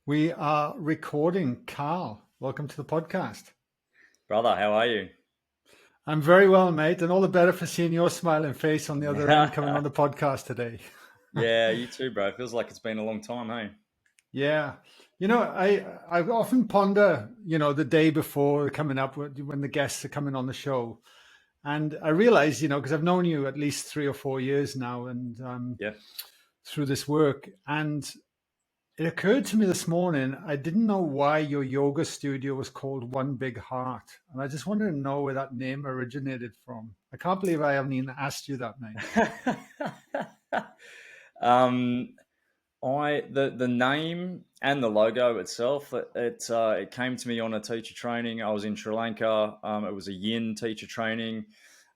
We are recording. Carl, welcome to the podcast. Brother, how are you? I'm very well, mate, and all the better for seeing your smiling face on the other end coming on the podcast today. Yeah, you too, bro. Feels like it's been a long time, hey? Yeah. I often ponder, the day before coming up when the guests are coming on the show. And I realize, because I've known you at least 3 or 4 years now and Yeah. through this work. And it occurred to me this morning, I didn't know why your yoga studio was called One Big Heart. And I just wanted to know where that name originated from. I can't believe I haven't even asked you that, mate. um, the name and the logo itself, it came to me on a teacher training. I was in Sri Lanka. It was a yin teacher training.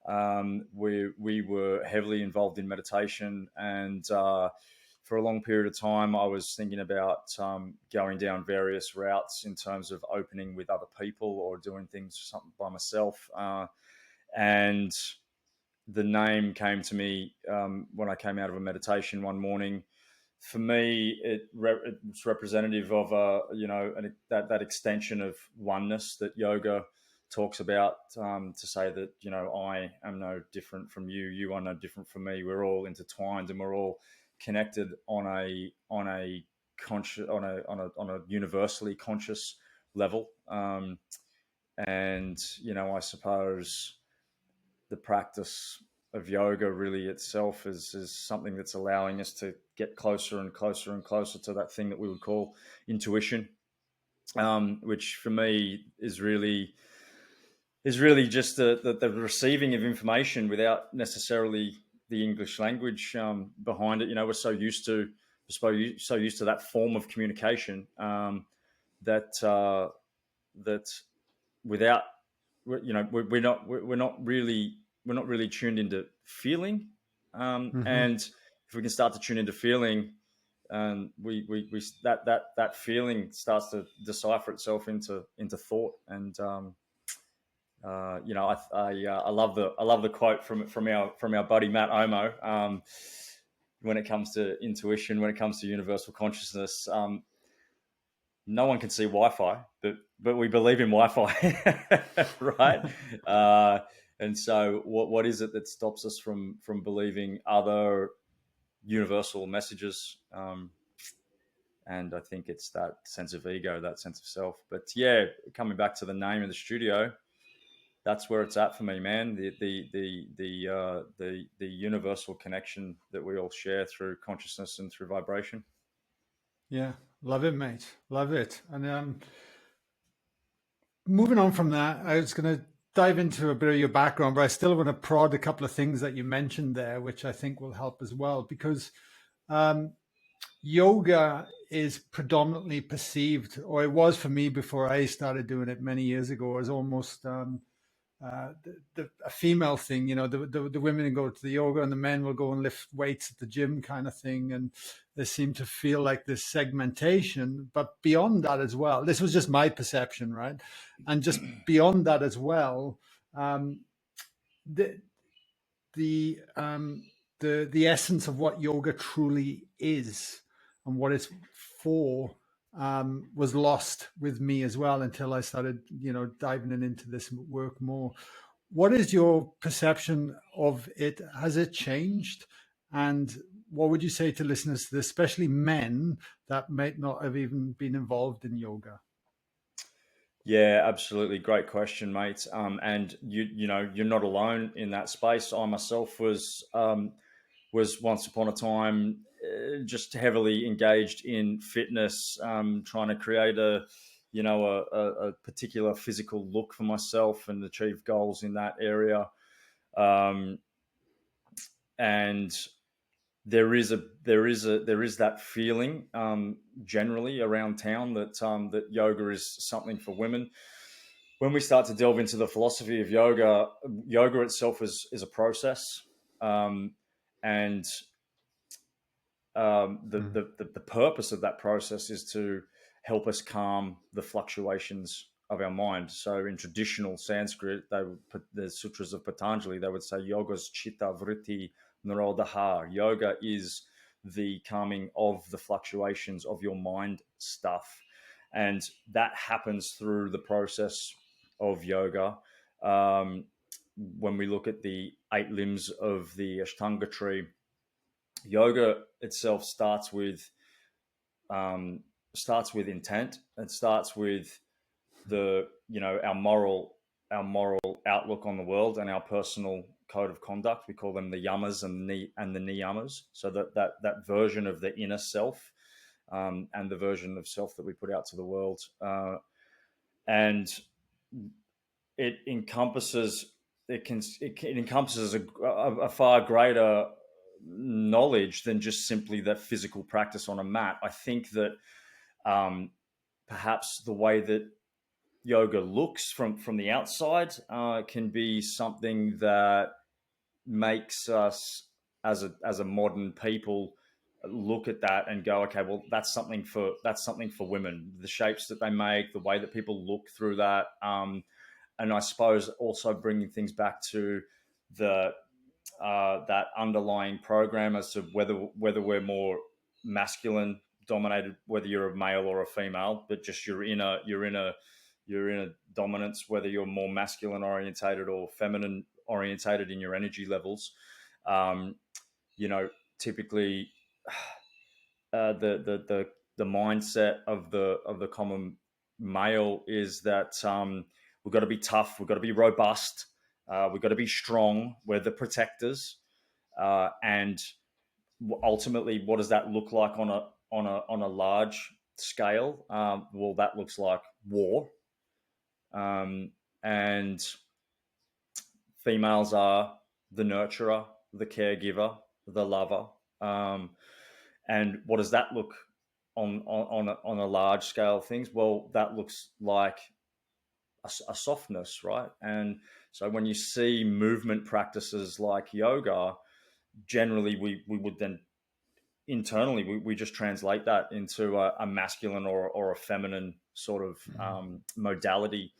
We were heavily involved in meditation, and for a long period of time, I was thinking about going down various routes in terms of opening with other people or doing things something by myself. And the name came to me when I came out of a meditation one morning. For me, it's representative of that extension of oneness that yoga talks about, to say that I am no different from you, you are no different from me. We're all intertwined and we're all connected on a conscious on a universally conscious level. And I suppose the practice of yoga really itself is something that's allowing us to get closer and closer and closer to that thing that we would call intuition, which for me is really just the receiving of information without necessarily the English language behind it. We're so used to that form of communication, that that without we're not really tuned into feeling, Mm-hmm. and if we can start to tune into feeling, we that feeling starts to decipher itself into thought. And I love the quote from our buddy Matt Omo, when it comes to intuition, when it comes to universal consciousness. No one can see Wi-Fi, but we believe in Wi-Fi, right? And so, what is it that stops us from believing other universal messages? And I think it's that sense of ego, that sense of self. But yeah, coming back to the name of the studio, that's where it's at for me, man. The universal connection that we all share through consciousness and through vibration. Yeah, love it, mate. Love it. And moving on from that, I was going to dive into a bit of your background, but I still want to prod a couple of things that you mentioned there, which I think will help as well, because um, yoga is predominantly perceived, or it was for me before I started doing it many years ago, as almost a female thing. The women go to the yoga and the men will go and lift weights at the gym, kind of thing. And there seemed to feel like this segmentation. But beyond that as well, this was just my perception, right? And just beyond that as well, um, the the um, the essence of what yoga truly is and what it's for was lost with me as well until I started, diving into this work more. What is your perception of it? Has it changed? And what would you say to listeners, especially men that might not have even been involved in yoga? Yeah, absolutely. Great question, mate. And you're not alone in that space. I myself was once upon a time just heavily engaged in fitness, trying to create a particular physical look for myself and achieve goals in that area. Um, and there is that feeling, generally around town, that yoga is something for women. When we start to delve into the philosophy of yoga, yoga itself is a process, and Mm. the purpose of that process is to help us calm the fluctuations of our mind. So in traditional Sanskrit, they would put the sutras of Patanjali, they would say yoga's chitta vritti nirodha. Yoga is the calming of the fluctuations of your mind stuff. And that happens through the process of yoga. When we look at the 8 limbs of the Ashtanga tree, yoga itself starts with intent. It starts with our moral outlook on the world and our personal code of conduct. We call them the yamas and the niyamas. So that version of the inner self, and the version of self that we put out to the world, and it encompasses a far greater knowledge than just simply that physical practice on a mat. I think that perhaps the way that yoga looks from the outside can be something that makes us as a modern people look at that and go, okay, well, that's something for women. The shapes that they make, the way that people look through that, and I suppose also bringing things back to the that underlying program as to whether we're more masculine dominated, whether you're a male or a female, but just you're in a dominance, whether you're more masculine orientated or feminine orientated in your energy levels. Typically, the mindset of the common male is that we've got to be tough, we've got to be robust, we've got to be strong. We're the protectors, and ultimately, what does that look like on a large scale? Well, that looks like war, and females are the nurturer, the caregiver, the lover. And what does that look on a large scale of things? Well, that looks like a softness, right? And so when you see movement practices like yoga, generally we would then internally we just translate that into a masculine or a feminine sort of modality.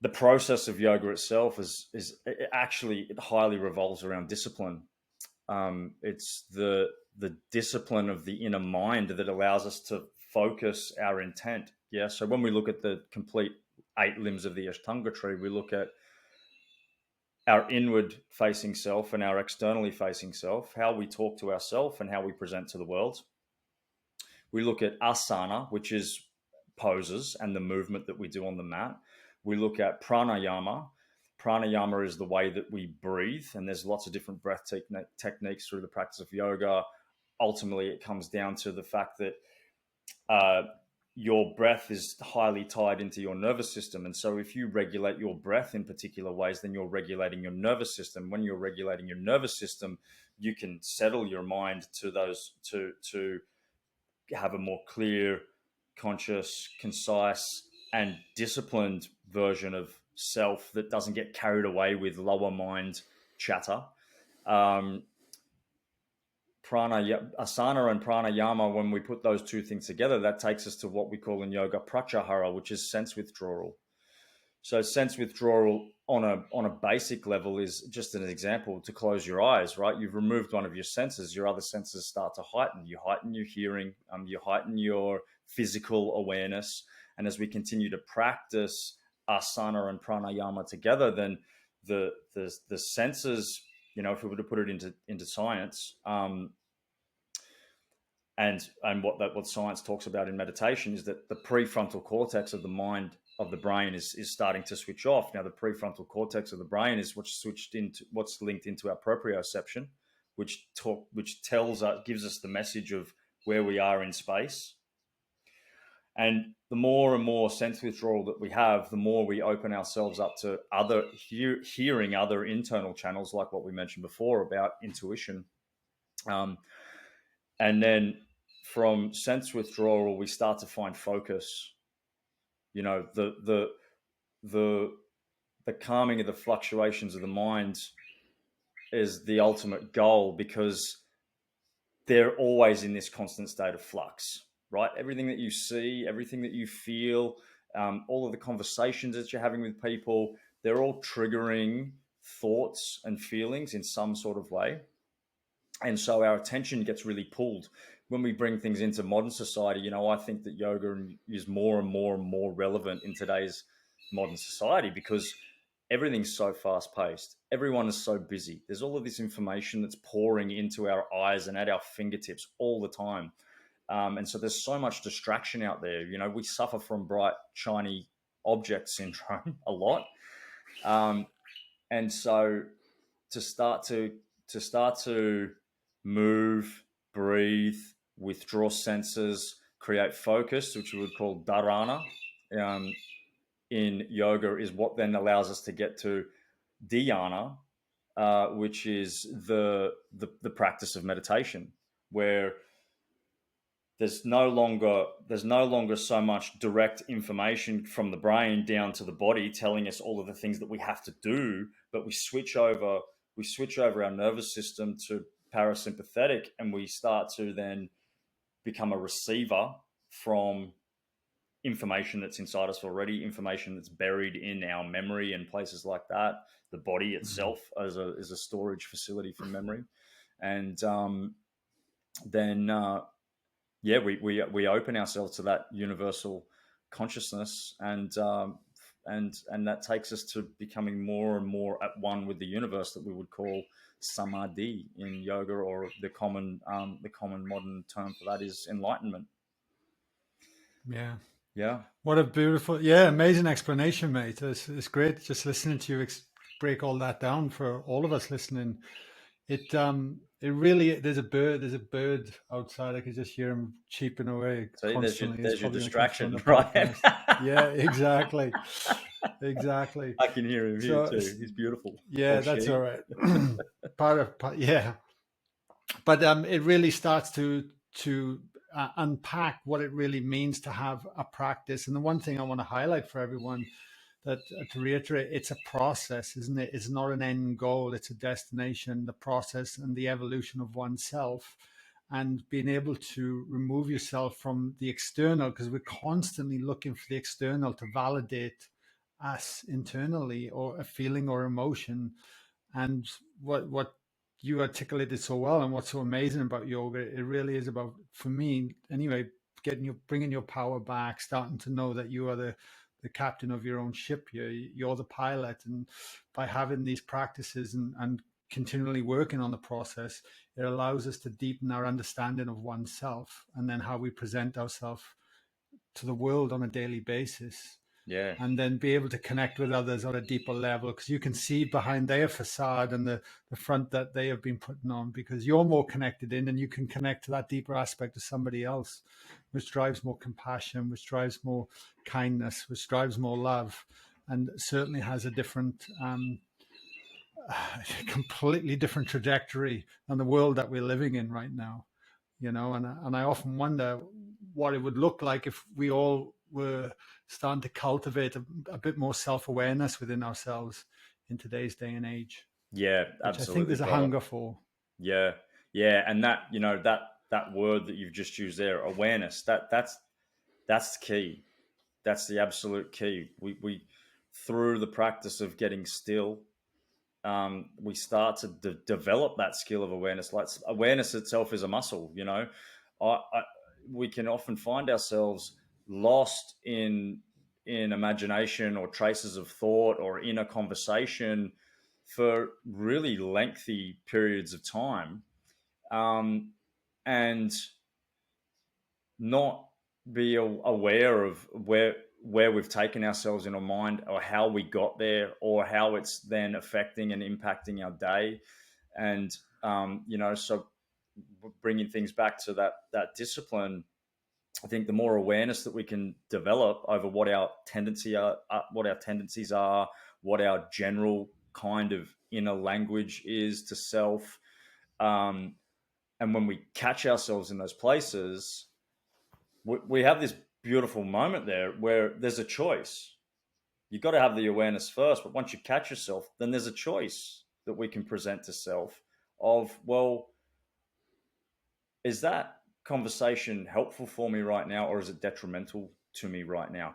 The process of yoga itself is it highly revolves around discipline. It's the discipline of the inner mind that allows us to focus our intent. Yeah. So when we look at the complete 8 limbs of the Ashtanga tree, we look at our inward facing self and our externally facing self, how we talk to ourselves and how we present to the world. We look at asana, which is poses and the movement that we do on the mat. We look at pranayama. Pranayama is the way that we breathe, and there's lots of different breath techniques through the practice of yoga. Ultimately, it comes down to the fact that your breath is highly tied into your nervous system. And so if you regulate your breath in particular ways, then you're regulating your nervous system. When you're regulating your nervous system, you can settle your mind to those, to have a more clear, conscious, concise, and disciplined version of self that doesn't get carried away with lower mind chatter. Asana and pranayama, when we put those two things together, that takes us to what we call in yoga pratyahara, which is sense withdrawal. So sense withdrawal on a basic level is just an example to close your eyes, right? You've removed one of your senses, your other senses start to heighten. You heighten your hearing, you heighten your physical awareness. And as we continue to practice asana and pranayama together, then the senses, if we were to put it into science, and what science talks about in meditation is that the prefrontal cortex of the mind, of the brain, is starting to switch off. Now, the prefrontal cortex of the brain is what's linked into our proprioception, which tells us, gives us the message of where we are in space. And the more and more sense withdrawal that we have, the more we open ourselves up to hearing other internal channels, like what we mentioned before about intuition. And then from sense withdrawal, we start to find focus. The calming of the fluctuations of the mind is the ultimate goal, because they're always in this constant state of flux. Right? Everything that you see, everything that you feel, all of the conversations that you're having with people, they're all triggering thoughts and feelings in some sort of way. And so our attention gets really pulled when we bring things into modern society. I think that yoga is more and more and more relevant in today's modern society because everything's so fast paced. Everyone is so busy. There's all of this information that's pouring into our eyes and at our fingertips all the time. And so there's so much distraction out there. We suffer from bright, shiny object syndrome a lot. And so to start to move, breathe, withdraw senses, create focus, which we would call dharana, in yoga, is what then allows us to get to dhyana, which is the practice of meditation, where there's no longer so much direct information from the brain down to the body telling us all of the things that we have to do, but we switch over our nervous system to parasympathetic, and we start to then become a receiver from information that's inside us already, information that's buried in our memory and places like that. The body itself is a storage facility for memory, and then we open ourselves to that universal consciousness, and that takes us to becoming more and more at one with the universe, that we would call samadhi in yoga, or the common modern term for that is enlightenment. Yeah. What a beautiful, amazing explanation, mate. It's great just listening to you break all that down for all of us listening. It really, there's a bird outside. I could just hear him cheeping away constantly. There's your distraction, right? Yeah, exactly. I can hear him here too. He's beautiful. Yeah, that's all right. Yeah. But it really starts to unpack what it really means to have a practice. And the one thing I want to highlight for everyone, that to reiterate, it's a process, isn't it? It's not an end goal, it's a destination, the process and the evolution of oneself, and being able to remove yourself from the external, because we're constantly looking for the external to validate us internally, or a feeling or emotion. And what you articulated so well, and what's so amazing about yoga, it really is about, for me anyway, bringing your power back, starting to know that you are the captain of your own ship. You're the pilot. And by having these practices and continually working on the process, it allows us to deepen our understanding of oneself, and then how we present ourselves to the world on a daily basis. Yeah. And then be able to connect with others on a deeper level, because you can see behind their facade and the front that they have been putting on, because you're more connected in, and you can connect to that deeper aspect of somebody else, which drives more compassion, which drives more kindness, which drives more love, and certainly has a different, completely different trajectory than the world that we're living in right now. And I often wonder what it would look like if we all were starting to cultivate a bit more self-awareness within ourselves in today's day and age. Yeah, absolutely. Which I think there's a hunger for. Yeah. And that, that word that you've just used there, awareness, that's the key. That's the absolute key. We through the practice of getting still, we start to develop that skill of awareness. Like, awareness itself is a muscle. We can often find ourselves lost in imagination, or traces of thought, or in a conversation for really lengthy periods of time, and not be aware of where we've taken ourselves in our mind, or how we got there, or how it's then affecting and impacting our day. And so bringing things back to that discipline, I think the more awareness that we can develop over what our tendencies are, what our general kind of inner language is to self, and when we catch ourselves in those places, we have this beautiful moment there where there's a choice. You've got to have the awareness first, but once you catch yourself, then there's a choice that we can present to self of, well, is that conversation helpful for me right now, or is it detrimental to me right now?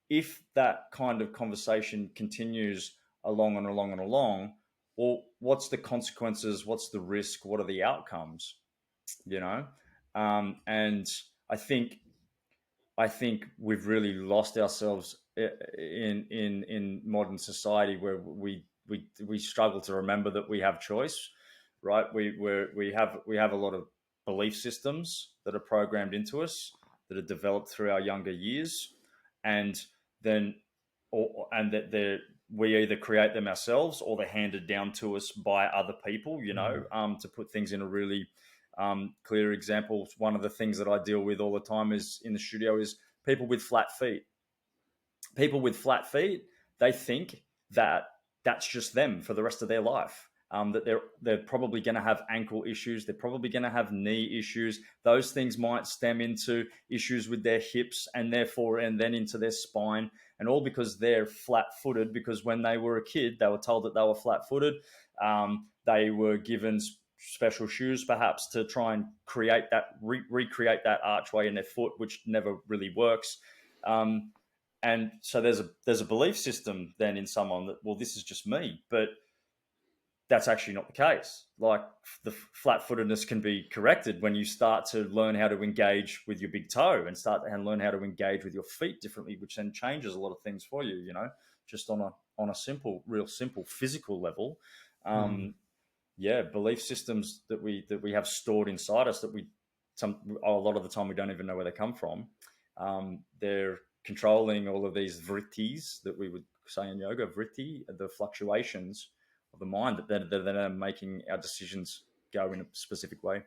If that kind of conversation continues along and along and along, well, what's the consequences? What's the risk? What are the outcomes? You know, and I think we've really lost ourselves in modern society, where we struggle to remember that we have choice, right? We have a lot of belief systems that are programmed into us, that are developed through our younger years, and then and that we either create them ourselves, or they're handed down to us by other people. To put things in a really clear example, one of the things that I deal with all the time is in the studio is people with flat feet. People with flat feet, they think that that's just them for the rest of their life. That they're probably going to have ankle issues. They're probably going to have knee issues. Those things might stem into issues with their hips, and then into their spine, and all because they're flat-footed. Because when they were a kid, they were told that they were flat-footed. They were given special shoes, perhaps, to try and create that, recreate that archway in their foot, which never really works. And so there's a belief system then in someone that, well, this is just me, but that's actually not the case. Like, the flat-footedness can be corrected when you start to learn how to engage with your big toe, and learn how to engage with your feet differently, which then changes a lot of things for you. Just on a real simple physical level. Belief systems that we have stored inside us, that a lot of the time we don't even know where they come from. They're controlling all of these vrittis that we would say in yoga, vritti, the fluctuations of the mind, that are making our decisions go in a specific way.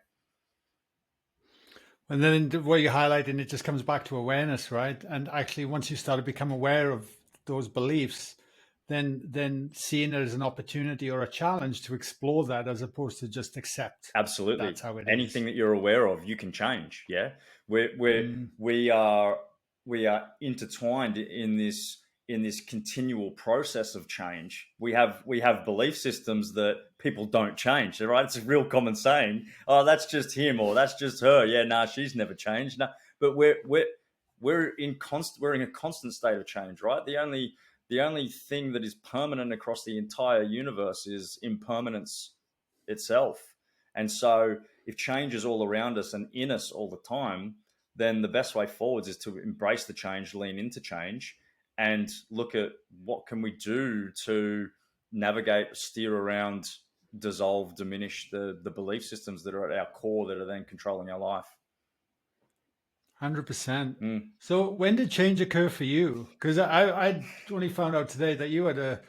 And then what you're highlighting, it just comes back to awareness, right? And actually, once you start to become aware of those beliefs, then seeing it as an opportunity or a challenge to explore that, as opposed to just accept. Absolutely. That's how it Anything is. that you're aware of, you can change. Yeah. We are intertwined in this continual process of change. We have belief systems that people don't change, right? It's a real common saying, oh, that's just him, or that's just her. Yeah, nah, she's never changed. Nah. But we're in a constant state of change, right? The only thing that is permanent across the entire universe is impermanence itself. And so if change is all around us and in us all the time, then the best way forwards is to embrace the change, lean into change, and look at what can we do to navigate, steer around, dissolve, diminish the belief systems that are at our core, that are then controlling our life. 100%. So when did change occur for you? Because I only found out today that you had a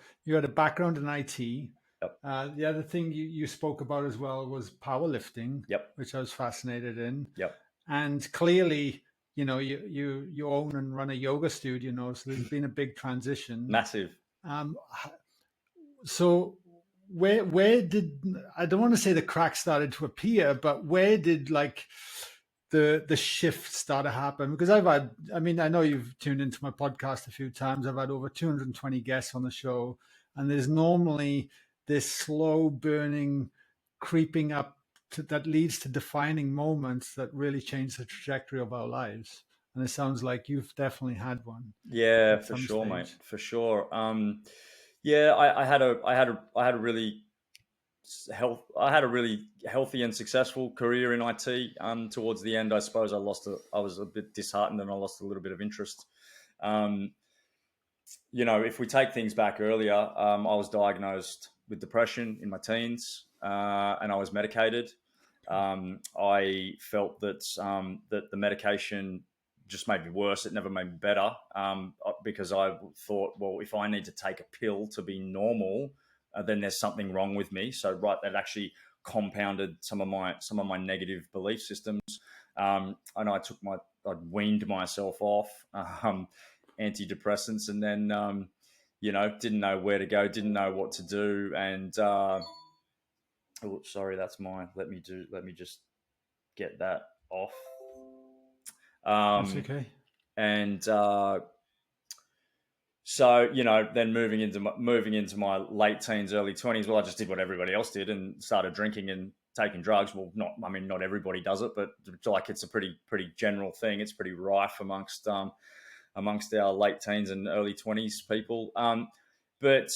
background in IT. Yep. The other thing you spoke about as well was powerlifting, Yep. which I was fascinated in. Yep. And clearly, you own and run a yoga studio, so there's been a big transition. Massive. So where did, I don't want to say the cracks started to appear, but where did the shift start to happen? Because I know you've tuned into my podcast a few times. I've had over 220 guests on the show, and there's normally this slow burning, creeping up that leads to defining moments that really change the trajectory of our lives. And it sounds like you've definitely had one. Yeah, for sure, mate. For sure. I had a really healthy and successful career in IT. Towards the end, I suppose I was a bit disheartened, and I lost a little bit of interest. If we take things back earlier, I was diagnosed with depression in my teens, and I was medicated. I felt that the medication just made me worse. It never made me better, because I thought, well, if I need to take a pill to be normal, then there's something wrong with me. So that actually compounded some of my negative belief systems. And I weaned myself off antidepressants, and then didn't know where to go, didn't know what to do, and sorry, that's mine. Let me just get that off. That's okay. And so, then moving into my late teens, early 20s, well, I just did what everybody else did and started drinking and taking drugs. Well, not everybody does it, but it's a pretty general thing. It's pretty rife amongst our late teens and early 20s people. But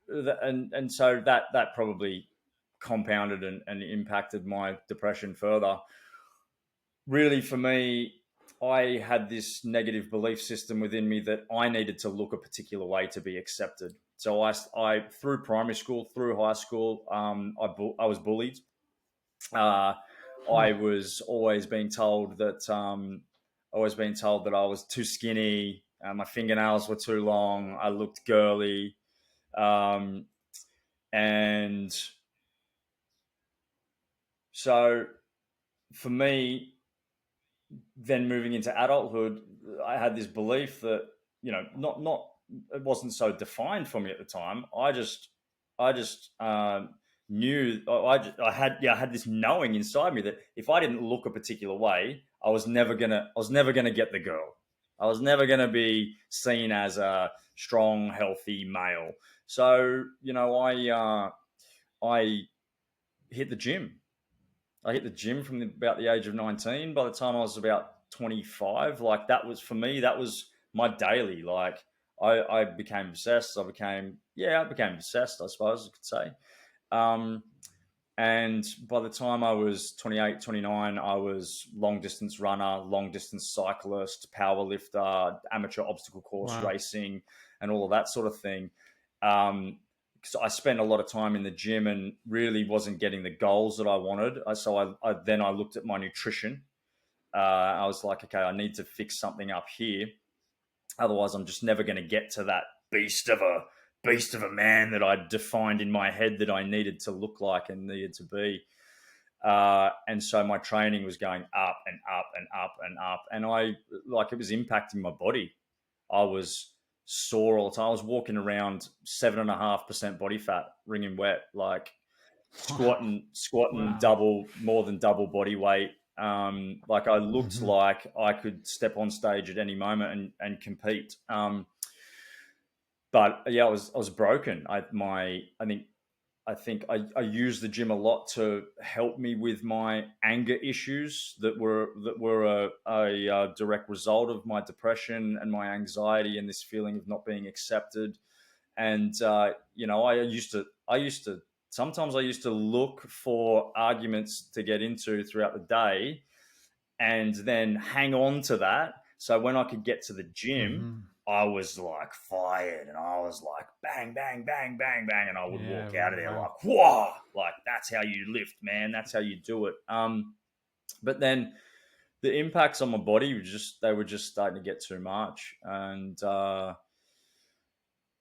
and so that probably compounded and impacted my depression further. Really, for me, I had this negative belief system within me that I needed to look a particular way to be accepted. So I through primary school, through high school, I was bullied. Uh, I was always being told that I was too skinny, my fingernails were too long, I looked girly, um, and so for me, then moving into adulthood, I had this belief that not it wasn't so defined for me at the time. I just knew I had this knowing inside me that if I didn't look a particular way, I was never gonna get the girl. I was never gonna be seen as a strong, healthy male. So I hit the gym. I hit the gym from about the age of 19. By the time I was about 25, like that was for me, that was my daily. Like I became obsessed. I became obsessed, I suppose I could say. Um, and by the time I was 28, 29, I was long distance runner, long distance cyclist, power lifter, amateur obstacle course Wow. racing, and all of that sort of thing. Um, so I spent a lot of time in the gym and really wasn't getting the goals that I wanted. Then I looked at my nutrition. I was like, okay, I need to fix something up here. Otherwise, I'm just never going to get to that beast of a man that I defined in my head that I needed to look like and needed to be. And so my training was going up and up and up and up, and it was impacting my body. I was sore all the time. I was walking around 7.5% body fat, wringing wet, like Wow. squatting Wow. more than double body weight. Like I looked Hmm. like I could step on stage at any moment and compete. But yeah, I was broken. I think I used the gym a lot to help me with my anger issues that were a direct result of my depression and my anxiety and this feeling of not being accepted. And I used to sometimes I used to look for arguments to get into throughout the day and then hang on to that. So when I could get to the gym, Hmm. I was like fired and I was like bang, bang, bang, bang, bang. And I would Yeah. walk out of there Wow. like, whoa, like that's how you lift, man. That's how you do it. But then the impacts on my body they were just starting to get too much. And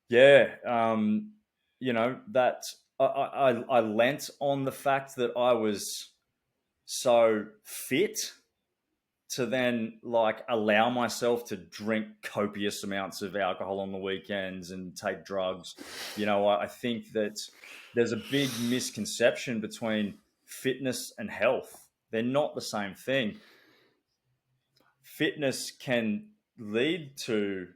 yeah, that I lent on the fact that I was so fit to then like allow myself to drink copious amounts of alcohol on the weekends and take drugs. I think that there's a big misconception between fitness and health. They're not the same thing. Fitness can lead to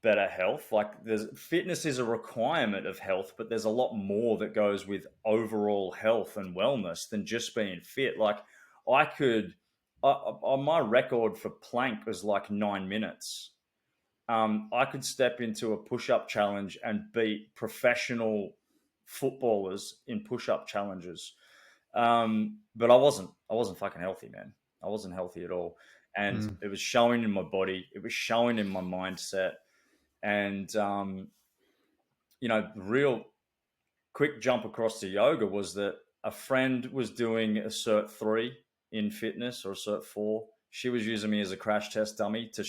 better health. Like fitness is a requirement of health, but there's a lot more that goes with overall health and wellness than just being fit. Like I could, on my record for plank was like 9 minutes. I could step into a push-up challenge and beat professional footballers in push-up challenges. But I wasn't fucking healthy, man. I wasn't healthy at all, and Mm. it was showing in my body. It was showing in my mindset. And the real quick jump across to yoga was that a friend was doing a Cert 3 in fitness or a Cert 4. She was using me as a crash test dummy to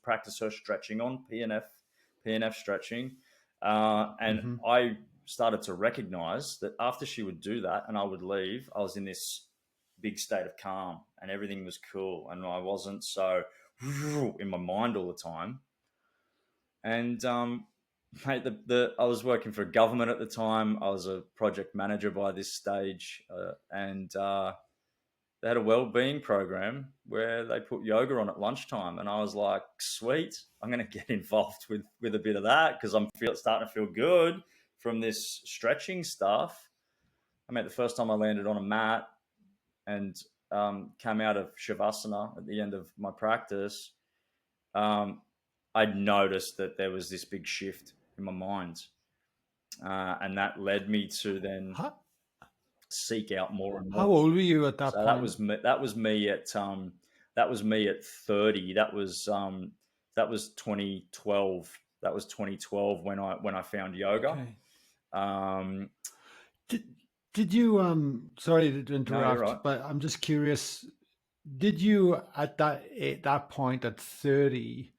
practice her stretching on PNF stretching. And Hmm. I started to recognize that after she would do that and I would leave, I was in this big state of calm and everything was cool. And I wasn't so in my mind all the time. And mate, I was working for a government at the time. I was a project manager by this stage, and they had a well-being program where they put yoga on at lunchtime, and I was like, "Sweet, I'm going to get involved with a bit of that because starting to feel good from this stretching stuff." I mean, the first time I landed on a mat and came out of shavasana at the end of my practice, um, I'd noticed that there was this big shift in my mind. and that led me to then How, seek out more and how more. old were you at that So that point? was me. That was me at 30. That was 2012. That was 2012 when I found yoga. Okay. Um, Did did you sorry to no, you're interrupt, right. but I'm just curious, did you at that point at 30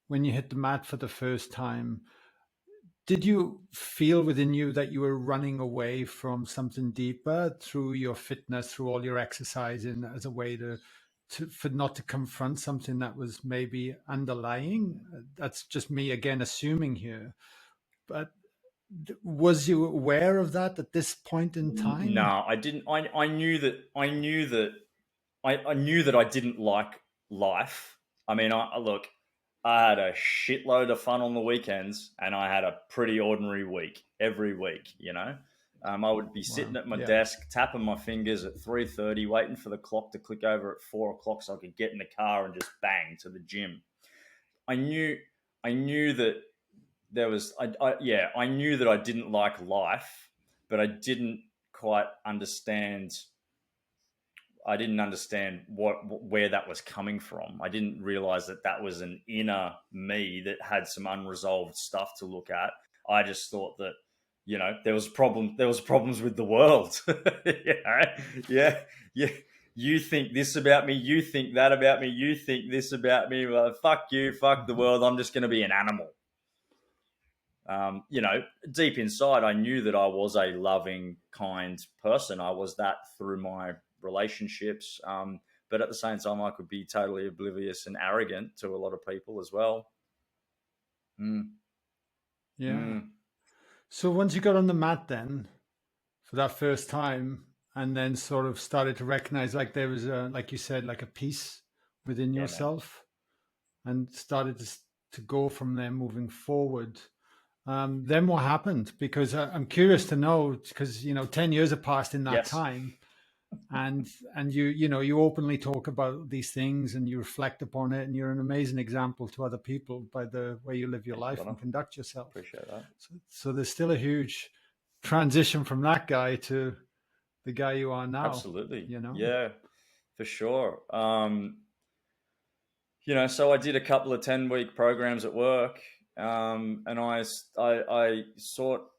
when you hit the mat for the first time, did you feel within you that you were running away from something deeper through your fitness, through all your exercising as a way to for not to confront something that was maybe underlying? That's just me again assuming here. But was you aware of that at this point in time? No, I didn't. I knew that. I knew that I didn't like life. I mean, look. I had a shitload of fun on the weekends, and I had a pretty ordinary week every week. I would be sitting Wow. at my Yeah. desk, tapping my fingers at 3:30, waiting for the clock to click over at 4 o'clock, so I could get in the car and just bang to the gym. I knew, I knew that there was, yeah, I knew that I didn't like life, but I didn't quite understand. I didn't understand where that was coming from. I didn't realize that that was an inner me that had some unresolved stuff to look at. I just thought that there was problems with the world. Yeah, yeah. You think this about me. You think that about me. You think this about me. Well, fuck you. Fuck the Mhm. world. I'm just going to be an animal. Deep inside, I knew that I was a loving, kind person. I was that through my relationships. But at the same time, I could be totally oblivious and arrogant to a lot of people as well. Mm, Yeah. mm, So once you got on the mat then for that first time and then sort of started to recognize like there was a, like you said, like a peace within yeah, man. yourself and started to go from there moving forward. Then what happened? Because I'm curious to know because, 10 years have passed in that Yes. time and you openly talk about these things and you reflect upon it and you're an amazing example to other people by the way you live your Thank you, life brother. and conduct yourself. Appreciate that. So there's still a huge transition from that guy to the guy you are now, Absolutely. you know? Yeah, for sure. So I did a couple of 10-week programs at work, and I sought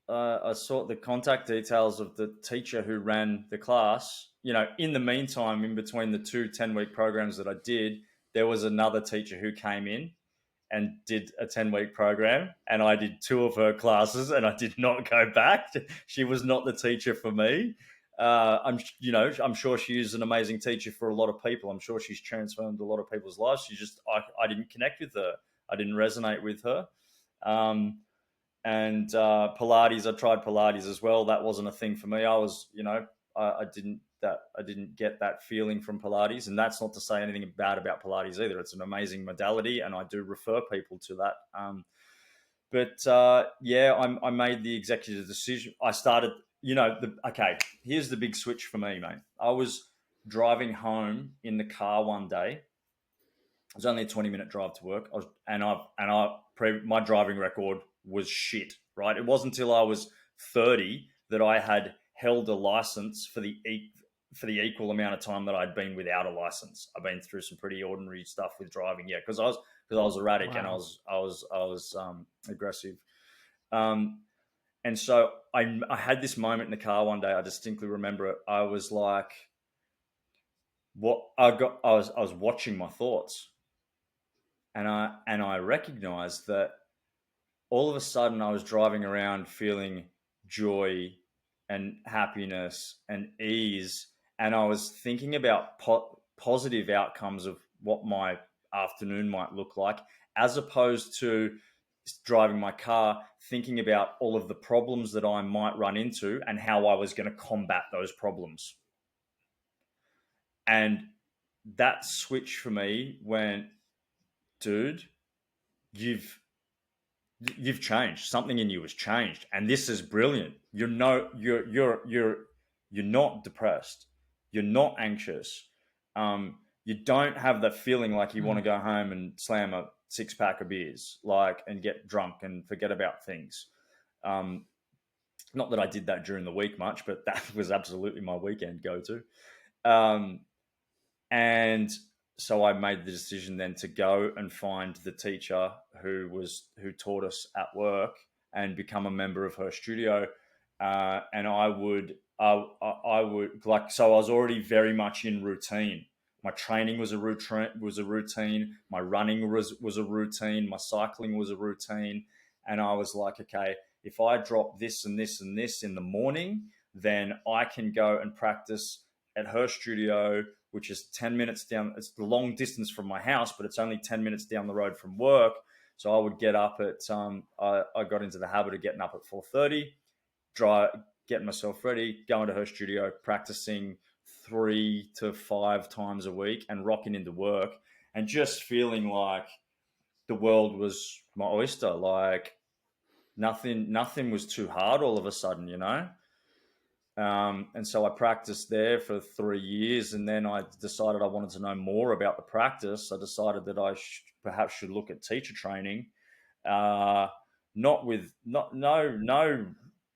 the contact details of the teacher who ran the class. In the meantime, in between the two 10-week programs that I did, there was another teacher who came in and did a 10-week program, and I did two of her classes, and I did not go back. She was not the teacher for me. I'm sure she is an amazing teacher for a lot of people. I'm sure she's transformed a lot of people's lives. I didn't connect with her. I didn't resonate with her. And Pilates, I tried Pilates as well. That wasn't a thing for me. I didn't get that feeling from Pilates, and that's not to say anything bad about Pilates either. It's an amazing modality, and I do refer people to that. I made the executive decision. I started, okay, here's the big switch for me, mate. I was driving home in the car one day. It was only a 20-minute drive to work. My driving record was shit, right? It wasn't until I was 30 that I had held a license for the equal amount of time that I'd been without a license. I've been through some pretty ordinary stuff with driving, yeah, because I was erratic and Wow. I was aggressive. And so I had this moment in the car one day. I distinctly remember it. I was like, what I got. I was watching my thoughts, and I recognized that all of a sudden I was driving around feeling joy and happiness and ease, and I was thinking about positive outcomes of what my afternoon might look like, as opposed to driving my car thinking about all of the problems that I might run into and how I was going to combat those problems. And that switch for me went, dude, you've changed. Something in you has changed, and this is brilliant. You're not depressed. You're not anxious. You don't have that feeling like you want to Mm. go home and slam a 6-pack of beers, like, and get drunk and forget about things. Not that I did that during the week much, but that was absolutely my weekend go-to. And so I made the decision then to go and find the teacher who taught us at work and become a member of her studio. And I would like, so I was already very much in routine. My training was a routine. My running was a routine. My cycling was a routine. And I was like, okay, if I drop this and this and this in the morning, then I can go and practice at her studio, which is 10 minutes down. It's the long distance from my house, but it's only 10 minutes down the road from work. So I would get up at, I got into the habit of getting up at 4:30, getting myself ready, going to her studio, practicing 3 to 5 times a week and rocking into work and just feeling like the world was my oyster. Like nothing was too hard all of a sudden, you know? And so I practiced there for 3 years, and then I decided I wanted to know more about the practice. I decided that I perhaps should look at teacher training, no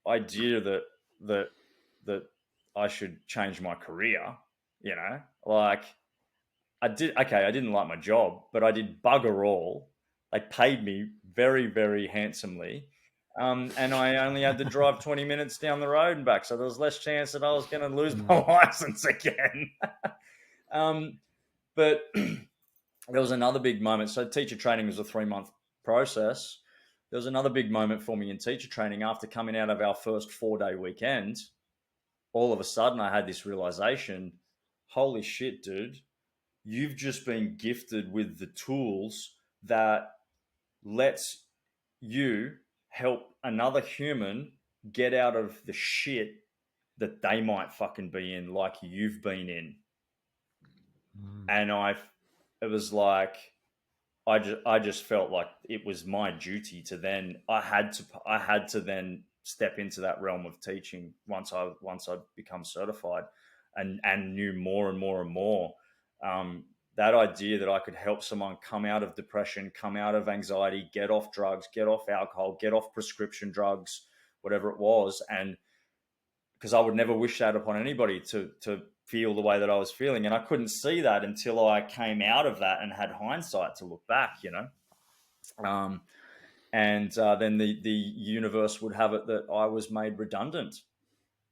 idea that I should change my career. You know, like I didn't like my job, but I did bugger all. They paid me very, very handsomely. And I only had to drive 20 minutes down the road and back. So there was less chance that I was going to lose my license again. But there was another big moment. So teacher training was a 3-month process. There was another big moment for me in teacher training after coming out of our first 4-day weekend. All of a sudden I had this realization, holy shit, dude, you've just been gifted with the tools that lets you help another human get out of the shit that they might fucking be in, like you've been in. And it was like, I just felt like it was my duty to then, I had to then step into that realm of teaching once I'd become certified and knew more and more and more. That idea that I could help someone come out of depression, come out of anxiety, get off drugs, get off alcohol, get off prescription drugs, whatever it was. And because I would never wish that upon anybody to feel the way that I was feeling. And I couldn't see that until I came out of that and had hindsight to look back, you know. Then the universe would have it that I was made redundant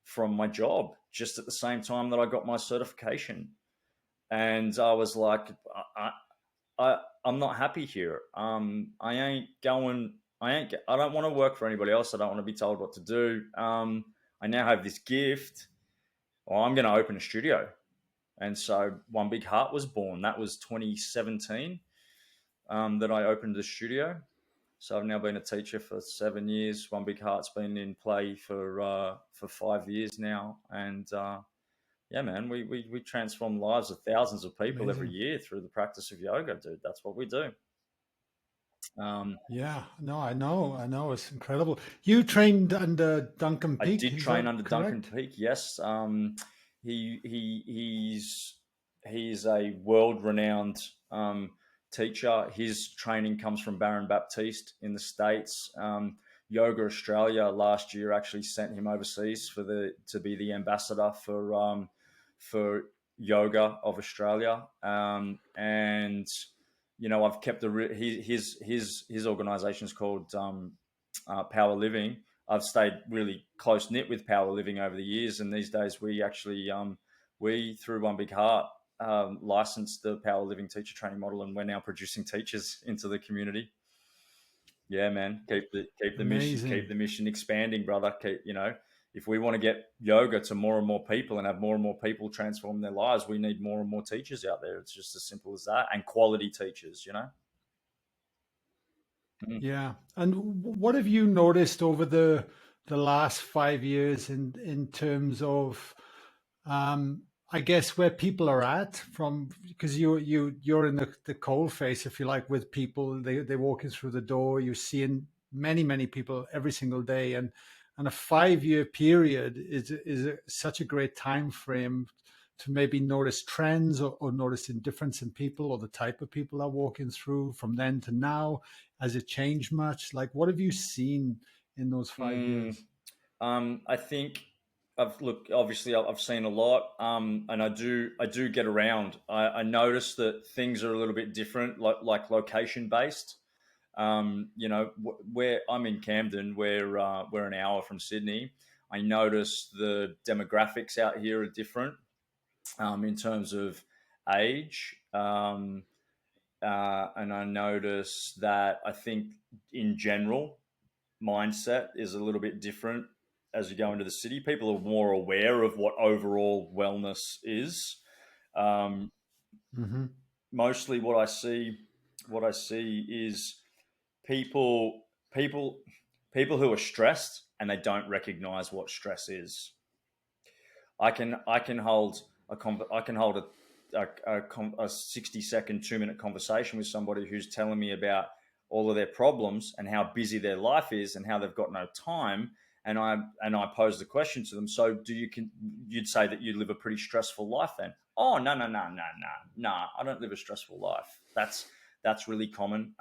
from my job just at the same time that I got my certification. And I was like, I'm not happy here. I don't want to work for anybody else. I don't want to be told what to do. I now have this gift. Well, I'm going to open a studio. And so One Big Heart was born. That was 2017 that I opened the studio. So I've now been a teacher for 7 years. One Big Heart's been in play for 5 years now. And yeah, man, we transform lives of thousands of people every year through the practice of yoga, dude. That's what we do. Yeah, no, I know. It's incredible. You trained under Duncan Peak. I did train under Duncan Peak. Yes. He's a world-renowned teacher. His training comes from Baron Baptiste in the States. Yoga Australia last year actually sent him overseas to be the ambassador for Yoga of Australia. And you know, I've kept his organization is called Power Living. I've stayed really close knit with Power Living over the years, and these days we actually we through One Big Heart licensed the Power Living teacher training model, and we're now producing teachers into the community. Yeah, man, keep the mission expanding, brother. If we want to get yoga to more and more people and have more and more people transform their lives, we need more and more teachers out there. It's just as simple as that, and quality teachers, you know. Yeah. And what have you noticed over the last 5 years in terms of I guess where people are at from, because you're in the coal face, if you like, with people. They walk in through the door. You're seeing many people every single day, and a 5-year period is such a great time frame to maybe notice trends or notice a difference in people or the type of people are walking through from then to now. Has it changed much? Like, what have you seen in those 5 years? I think obviously I've seen a lot, and I do get around. I notice that things are a little bit different, like location based. Where I'm in Camden, we're an hour from Sydney. I notice the demographics out here are different, in terms of age. And I notice that I think in general, mindset is a little bit different as you go into the city. People are more aware of what overall wellness is. Um, Mm-hmm. Mostly, what I see is people, people who are stressed and they don't recognize what stress is. I can hold a 60-second 2-minute conversation with somebody who's telling me about all of their problems and how busy their life is and how they've got no time, and I pose the question to them. So you'd say that you live a pretty stressful life then? Oh, no, no, no, no, no, no, I don't live a stressful life. That's really common.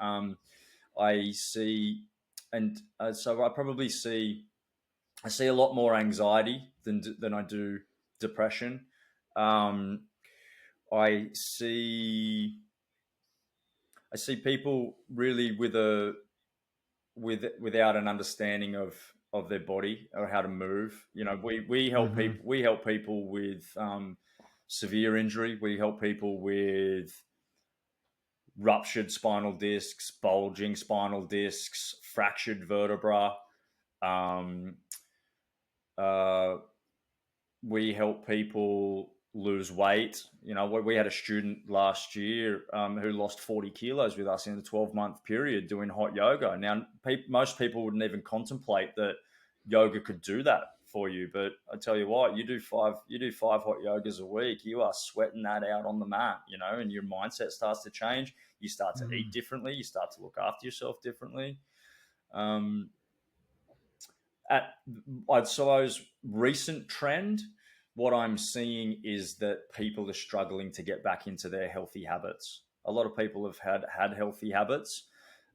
I see, and so I see a lot more anxiety than I do depression. Um, I see I see people really without an understanding of their body or how to move. Mm-hmm. We help people with severe injury. We help people with ruptured spinal discs, bulging spinal discs, fractured vertebra. Um, uh, we help people lose weight. We had a student last year who lost 40 kilos with us in a 12-month period doing hot yoga. Now, most people wouldn't even contemplate that yoga could do that for you. But I tell you what, you do five hot yogas a week, you are sweating that out on the mat, and your mindset starts to change. You start to eat differently. You start to look after yourself differently. Um, at I suppose recent trend, what I'm seeing is that people are struggling to get back into their healthy habits. A lot of people have had healthy habits.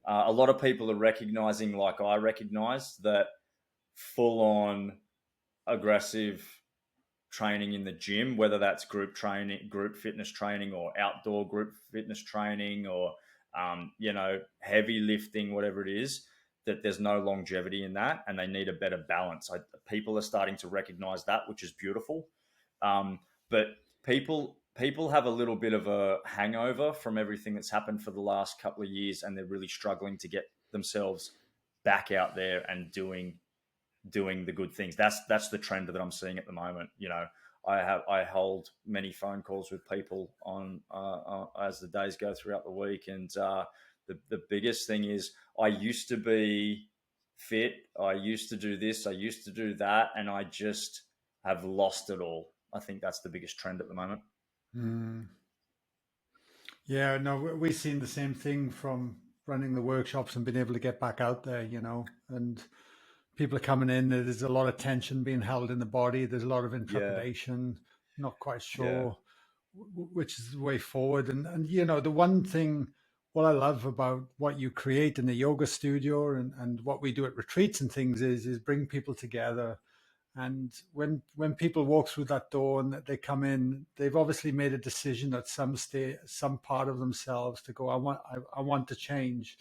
A lot of people are recognizing, like I recognize, that full on aggressive training in the gym, whether that's group training, group fitness training, or outdoor group fitness training, or heavy lifting, whatever it is, that there's no longevity in that, and they need a better balance. People are starting to recognize that, which is beautiful. But people have a little bit of a hangover from everything that's happened for the last couple of years, and they're really struggling to get themselves back out there and doing the good things. That's the trend that I'm seeing at the moment. I hold many phone calls with people on as the days go throughout the week, and the biggest thing is I used to be fit, I used to do this, I used to do that, and I just have lost it all. I think that's the biggest trend at the moment. Mm. Yeah, no, we've seen the same thing from running the workshops and being able to get back out there, and people are coming in. There's a lot of tension being held in the body. There's a lot of Yeah, intrepidation, not quite yeah, sure which is the way forward. And the one thing, what I love about what you create in the yoga studio and what we do at retreats and things is bring people together. And when people walk through that door and they come in, they've obviously made a decision at some part of themselves to go, I want to change.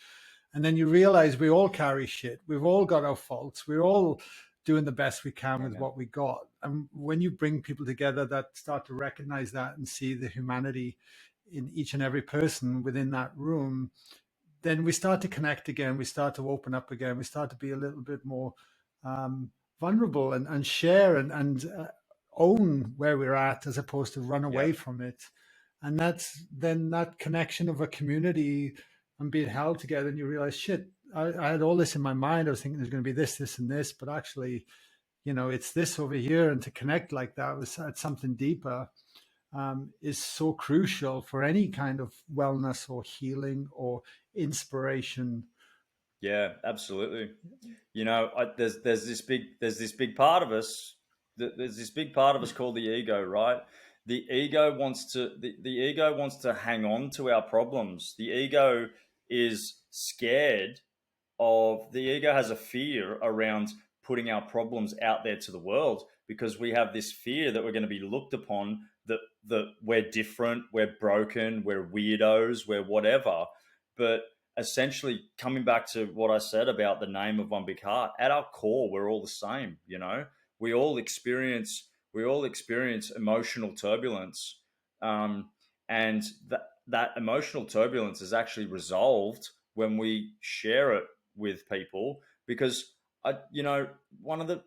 And then you realize we all carry shit. We've all got our faults. We're all doing the best we can with amen. what we got. And when you bring people together that start to recognize that and see the humanity in each and every person within that room, then we start to connect again. We start to open up again. We start to be a little bit more vulnerable and share and own where we're at as opposed to run away Yep. from it. And that's then that connection of a community and being held together. And you realize, shit, I had all this in my mind. I was thinking there's going to be this, and this, but actually, it's this over here. And to connect like that with something deeper is so crucial for any kind of wellness or healing or inspiration. Yeah, absolutely. There's this big part of us. There's this big part of us called the ego, right? The ego wants to hang on to our problems. The ego is scared has a fear around putting our problems out there to the world, because we have this fear that we're going to be looked upon, that we're different, we're broken, we're weirdos, we're whatever. But essentially, coming back to what I said about the name of One Big Heart, at our core, we're all the same. We all experience emotional turbulence, and that emotional turbulence is actually resolved when we share it with people, because one of the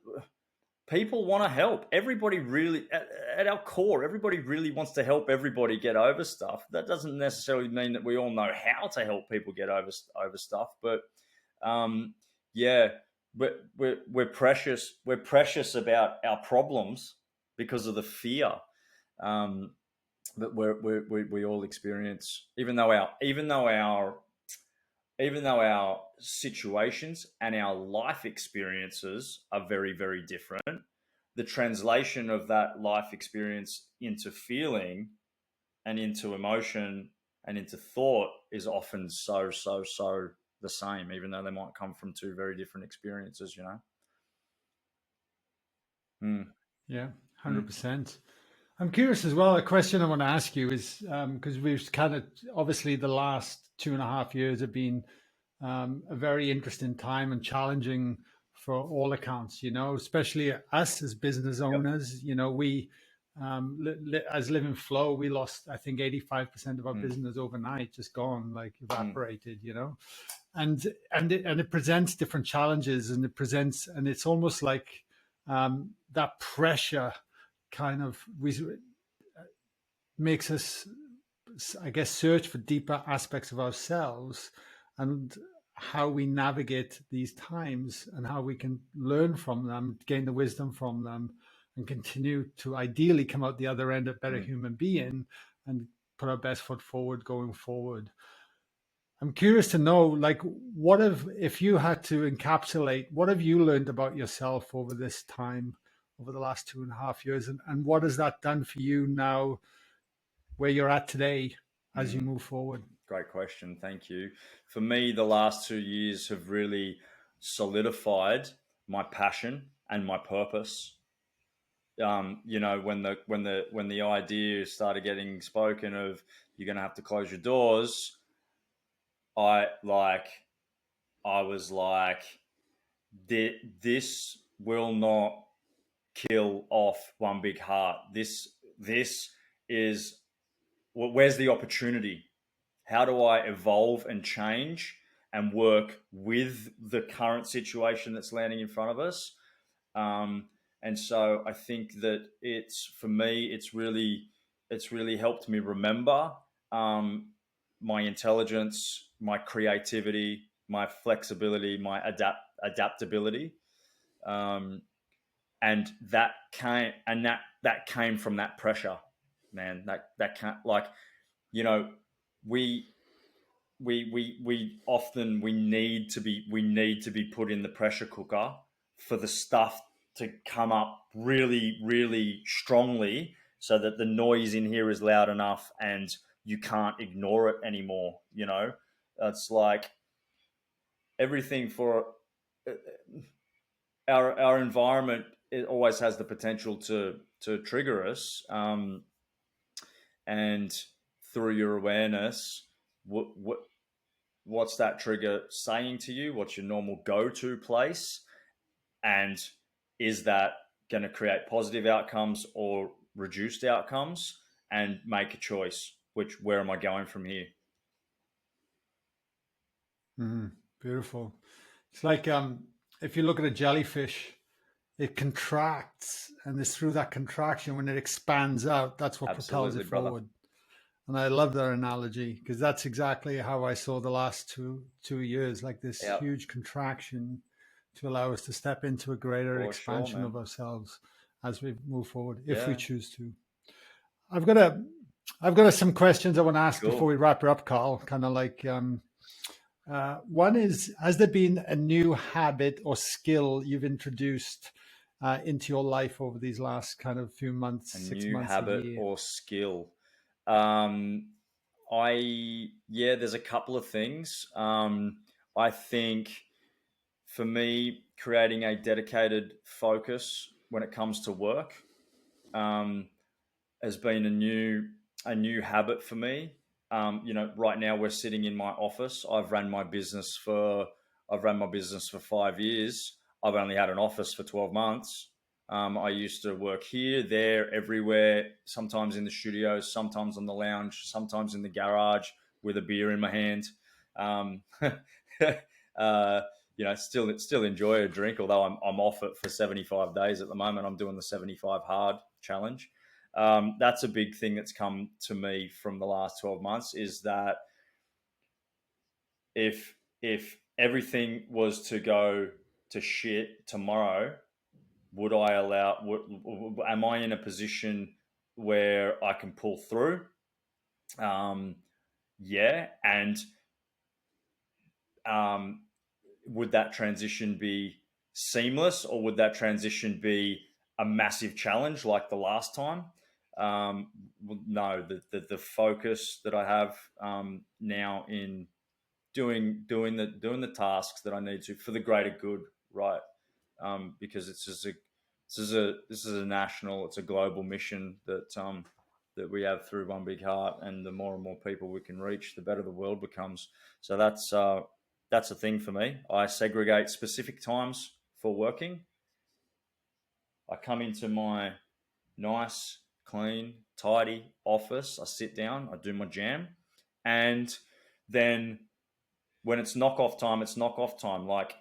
people want to help everybody. Really, at our core, everybody really wants to help everybody get over stuff. That doesn't necessarily mean that we all know how to help people get over stuff, but yeah, we're precious about our problems because of the fear that we all experience, even though our situations and our life experiences are very, very different. The translation of that life experience into feeling and into emotion and into thought is often so the same, even though they might come from two very different experiences. Mm, Yeah, mm, 100%. I'm curious as well. A question I want to ask you is because we've kind of obviously the last 2.5 years have been a very interesting time and challenging for all accounts, especially us as business yep. owners. We, as Live in Flow, we lost, I think, 85% of our Mm, business overnight, just gone, like mm, evaporated, and it presents different challenges, and it's almost like that pressure kind of makes us, I guess, search for deeper aspects of ourselves and how we navigate these times and how we can learn from them, gain the wisdom from them, and continue to ideally come out the other end a better mm. human being and put our best foot forward going forward. I'm curious to know, like, if you had to encapsulate, what have you learned about yourself over this time, over the last 2.5 years, and what has that done for you now, where you're at today, as you Mm. move forward? Great question. Thank you. For me, the last 2 years have really solidified my passion and my purpose. When the idea started getting spoken of, you're going to have to close your doors. I like, I was like, this will not kill off One Big Heart. This is, where's the opportunity? How do I evolve and change and work with the current situation that's landing in front of us? Um, and so I think that for me, it's really helped me remember my intelligence, my creativity, my flexibility, my adaptability, um, and that came from that pressure, man. That can't, like, you know we we often we need to be put in the pressure cooker for the stuff to come up really, really strongly, so that the noise in here is loud enough and you can't ignore it anymore. It's like everything for uh, our environment. It always has the potential to trigger us, and through your awareness, what what's that trigger saying to you? What's your normal go-to place? And is that going to create positive outcomes or reduced outcomes? And make a choice. Where am I going from here? Beautiful. It's like if you look at a jellyfish, it contracts, and it's through that contraction when it expands out, that's what propels Absolutely, it brother. forward. And I love that analogy because that's exactly how I saw the last two years, like this Yep, huge contraction to allow us to step into a greater for sure, expansion man. of ourselves as we move forward, if we Yeah, choose to. I've got a, I've got some questions I want to ask before cool. we wrap it up, Carl. Kind of like one is: has there been a new habit or skill you've introduced into your life over these last kind of few months, A 6 months, new a habit year? or skill. Um, there's a couple of things. I think. for me, creating a dedicated focus when it comes to work has been a new habit for me. Right now we're sitting in my office. I've run my business for 5 years. I've only had an office for 12 months. I used to work here, there, everywhere, sometimes in the studios, sometimes on the lounge, sometimes in the garage with a beer in my hand. Still enjoy a drink, although I'm off it for 75 days at the moment. I'm doing the 75 hard challenge. That's a big thing that's come to me from the last 12 months is that if everything was to go to shit tomorrow, am I in a position where I can pull through? Yeah. And would that transition be seamless, or would that transition be a massive challenge like the last time? No, the focus that I have now in doing the tasks that I need to for the greater good, right? Because this is a national, it's a global mission that we have through One Big Heart, and the more and more people we can reach, the better the world becomes. So that's a thing for me. I segregate specific times for working. I come into my nice, clean, tidy office. I sit down, I do my jam. And then when it's knockoff time, it's knockoff time. Like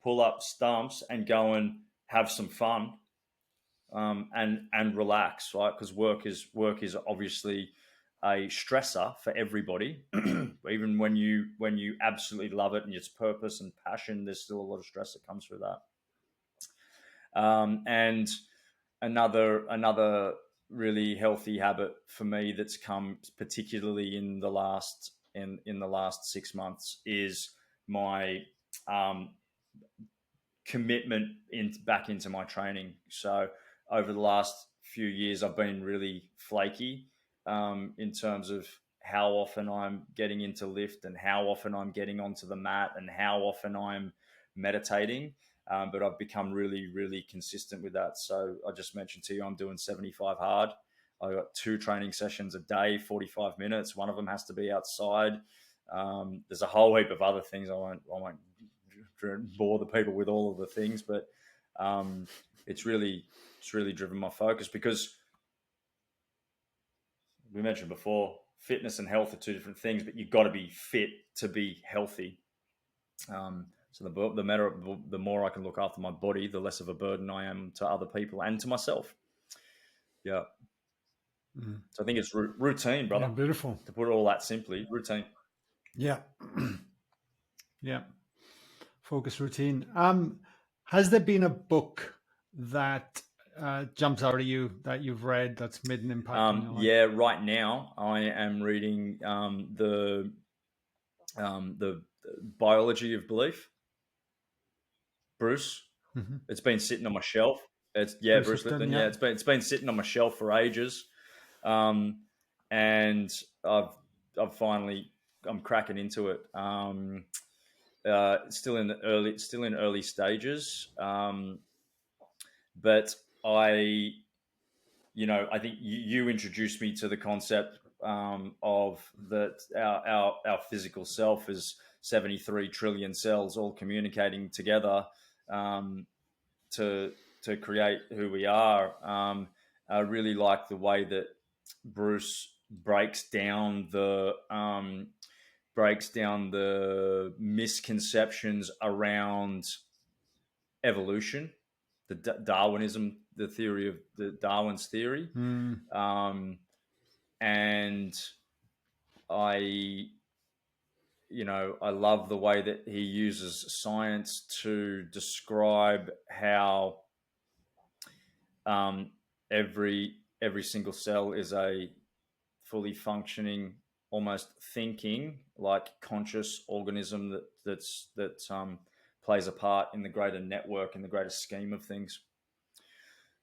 pull up stumps and go and have some fun and relax, right? Because work is obviously a stressor for everybody. Even when you absolutely love it and it's purpose and passion, there's still a lot of stress that comes through that. And another really healthy habit for me that's come particularly in the last 6 months is my commitment back into my training. So over the last few years, I've been really flaky in terms of how often I'm getting into lift and how often I'm getting onto the mat and how often I'm meditating. But I've become really, really consistent with that. So I just mentioned to you, I'm doing 75 hard. I've got 2 training sessions a day, 45 minutes. One of them has to be outside. There's a whole heap of other things. I won't bore the people with all of the things, but it's really driven my focus, because we mentioned before, fitness and health are 2 different things, but you've got to be fit to be healthy. So the more I can look after my body, the less of a burden I am to other people and to myself. Yeah. So I think it's routine, brother. Yeah, beautiful. To put it all that simply, routine. Yeah. Yeah. Focus, routine. Has there been a book that jumps out at you that you've read that's made an impact on your life? Yeah, right now I am reading the Biology of Belief. Bruce. Mm-hmm. It's been sitting on my shelf. Bruce Lipton. Yeah, it's been sitting on my shelf for ages, and I'm cracking into it. Still in early stages, but I think you introduced me to the concept of that our physical self is 73 trillion cells all communicating together to create who we are. I really like the way that Bruce breaks down the misconceptions around evolution, the Darwinism, the theory of the Darwin's theory. And I love the way that he uses science to describe how every single cell is a fully functioning, almost thinking, like conscious organism that plays a part in the greater network, in the greater scheme of things.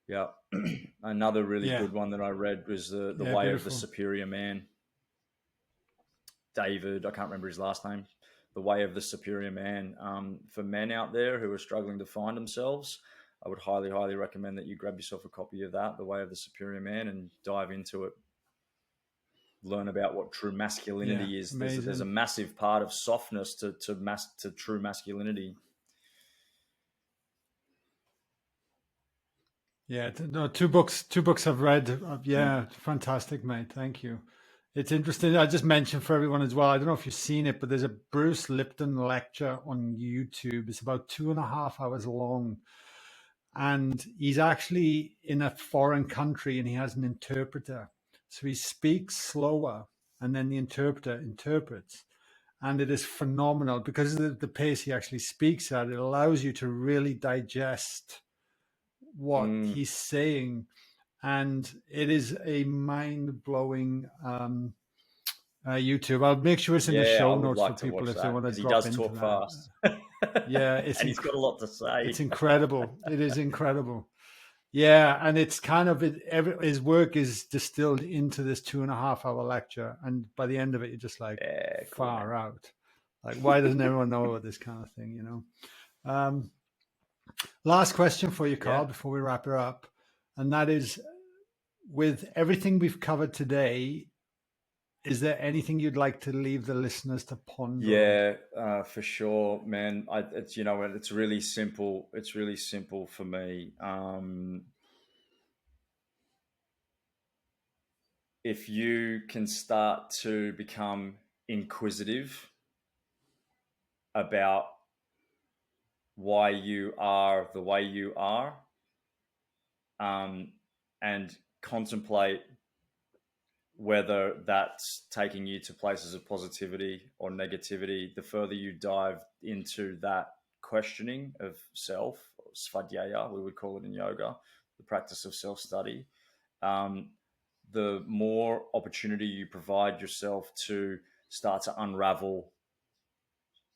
Yeah. Another really good one that I read was the Way of the Superior Man. David, I can't remember his last name, The Way of the Superior Man. For men out there who are struggling to find themselves, I would highly, highly recommend that you grab yourself a copy of that, The Way of the Superior Man, and dive into it. Learn about what true masculinity is. There's a massive part of softness to true masculinity. Yeah, no, two books I've read. Yeah, fantastic, mate. Thank you. It's interesting. I just mentioned for everyone as well. I don't know if you've seen it, but there's a Bruce Lipton lecture on YouTube. It's about 2.5 hours long. And he's actually in a foreign country and he has an interpreter. So he speaks slower and then the interpreter interprets. And it is phenomenal because of the pace he actually speaks at. It allows you to really digest what he's saying. And it is a mind-blowing YouTube. I'll make sure it's in the show notes for people if they want to drop into that. He does talk fast. Yeah, and he's got a lot to say. It's incredible. It is incredible. Yeah, and it's kind of his work is distilled into this 2.5 hour lecture, and by the end of it, you're just like far out. Like, why doesn't everyone know about this kind of thing? You know. Last question for you, Carl, before we wrap it up, and that is, with everything we've covered today, is there anything you'd like to leave the listeners to ponder? Yeah, for sure, man. It's, you know, it's really simple. It's really simple for me. If you can start to become inquisitive about why you are the way you are, and contemplate whether that's taking you to places of positivity or negativity, the further you dive into that questioning of self, svadhyaya, we would call it in yoga, the practice of self-study, the more opportunity you provide yourself to start to unravel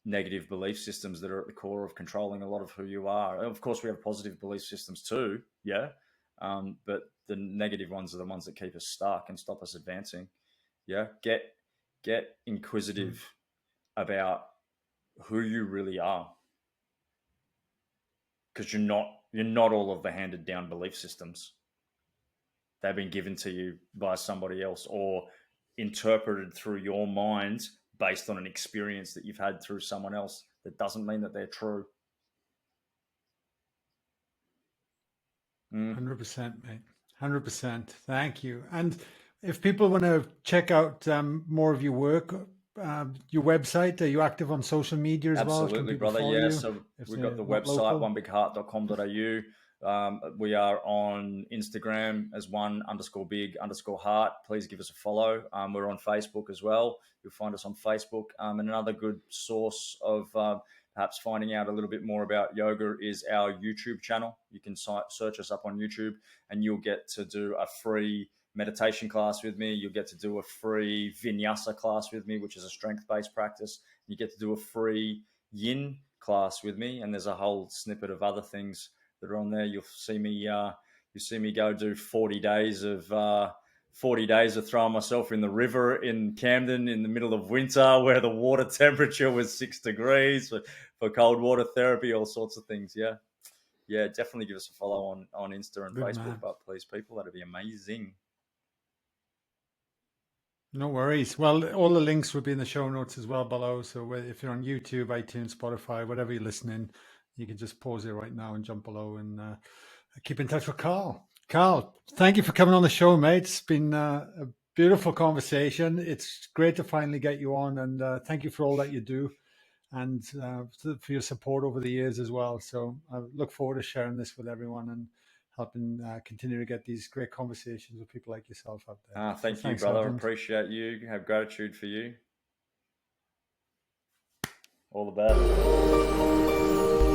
negative belief systems that are at the core of controlling a lot of who you are. Of course, we have positive belief systems too, but the negative ones are the ones that keep us stuck and stop us advancing. Get inquisitive about who you really are, because you're not all of the handed down belief systems. They've been given to you by somebody else or interpreted through your mind based on an experience that you've had through someone else. That doesn't mean that they're true. 100%, mate. 100%. Thank you. And if people want to check out more of your work, your website, are you active on social media as well? Absolutely, brother. Yeah. So we've got the website, onebigheart.com.au. We are on Instagram as one_big_heart. Please give us a follow. We're on Facebook as well. You'll find us on Facebook. And another good source of perhaps finding out a little bit more about yoga is our YouTube channel. You can search us up on YouTube and you'll get to do a free meditation class with me. You'll get to do a free vinyasa class with me, which is a strength-based practice. You get to do a free yin class with me. And there's a whole snippet of other things that are on there. You'll see me go do 40 days of throwing myself in the river in Camden in the middle of winter where the water temperature was 6 degrees for cold water therapy, all sorts of things. Yeah, definitely give us a follow on Insta and Facebook, man. But please, people, that'd be amazing. No worries. Well, all the links will be in the show notes as well below. So if you're on YouTube, iTunes, Spotify, whatever you're listening, you can just pause it right now and jump below and keep in touch with Carl. Carl, thank you for coming on the show, mate. It's been a beautiful conversation. It's great to finally get you on, and thank you for all that you do and for your support over the years as well. So I look forward to sharing this with everyone and helping continue to get these great conversations with people like yourself out there. Thank you, brother. I appreciate you. Have gratitude for you. All the best.